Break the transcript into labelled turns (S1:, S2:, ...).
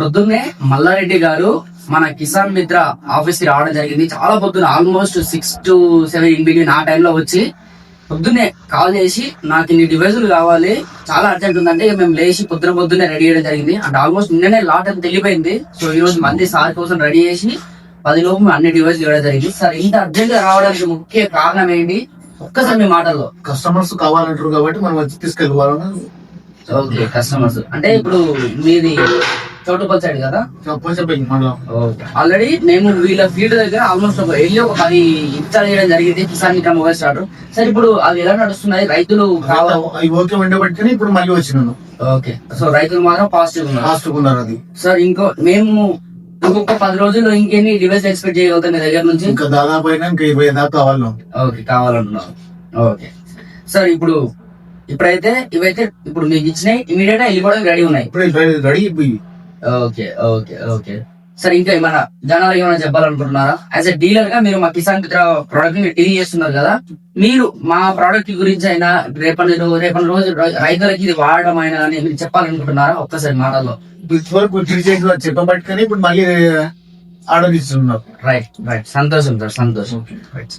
S1: పొద్దున్నే మల్లారెడ్డి గారు మన కిసాన్ మిత్ర ఆఫీస్ కి రావడం జరిగింది. చాలా పొద్దున ఆల్మోస్ట్ 6 to 7 ఇన్ బిట్వీన్ ఆ టైంలో వచ్చి పొద్దున్నే కాల్ చేసి నాకు ఇన్ని డివైజులు కావాలి, చాలా అర్జెంట్ ఉందంటే మేము లేచి పొద్దున్నే రెడీ చేయడం జరిగింది. అండ్ ఆల్మోస్ట్ నిన్ననే లాట్ అంతా తెలిపోయింది. సో ఈ రోజు మంది సార్ కోసం రెడీ చేసి 10 లోపు అన్ని డివైజులు ఇవ్వడం జరిగింది. సార్ ఇంత అర్జెంట్ గా రావడానికి ముఖ్య కారణం ఏంటి? ఒక్కసారి మీ మాటల్లో.
S2: కస్టమర్స్ కావాలంటారు కాబట్టి మనం వచ్చి తీసుకెళ్ళిపోవాలని.
S1: ఓకే, కస్టమర్స్ అంటే ఇప్పుడు మీది చోటుపల్ సైడ్ కదా? ఆల్రెడీ మేము వీళ్ళ ఫీల్డ్ దగ్గర ఆల్మోస్ట్ ఒక 10 ఇన్స్టాల్ చేయడం జరిగింది కిసాన్ మిత్ర మొబైల్ స్టార్టర్. సార్ ఇప్పుడు అది ఎలా నడుస్తున్నాయి? రైతులు
S2: ఓకే ఉండబట్టి ఇప్పుడు మళ్ళీ వచ్చినాను.
S1: ఓకే, సో రైతులు మాత్రం పాజిటివ్
S2: ఉన్నారు. అది
S1: సార్ మేము ఇంకొక 10 రోజుల్లో ఇంకెన్ని డివైస్ ఎక్స్పెక్ట్ చేయగలుగుతాం మీ దగ్గర నుంచి?
S2: ఇంకా దాదాపు అయినా ఇంకా 20 దాకా కావాలి.
S1: ఓకే, కావాలంటున్నాం. ఓకే సార్, ఇప్పుడైతే ఇవైతే ఇప్పుడు మీకు ఇచ్చినాయి ఇమీడియట్ గా వెళ్ళిపోవడానికి రెడీ ఉన్నాయి.
S2: Ready.
S1: Okay okay okay sir, ఇంకా ఏమైనా జనాలు ఏమైనా చెప్పాలనుకుంటున్నారా? యాజ్ ఎ డీలర్ గా మీరు మా కిసాన్ మిత్ర ప్రోడక్ట్ ని డీల్ చేస్తున్నారు కదా, మీరు మా ప్రోడక్ట్ గురించి అయినా రేపటి రోజు రైతులకి ఇది వాడడం అయినా అని మీరు చెప్పాలనుకుంటున్నారా? ఒక్కసారి మాటల్లో.
S2: చెప్పబట్టి కానీ ఇప్పుడు మళ్ళీ ఆర్డర్ ఇస్తున్నారు.
S1: రైట్, సంతోషం సార్, సంతోషం. రైట్.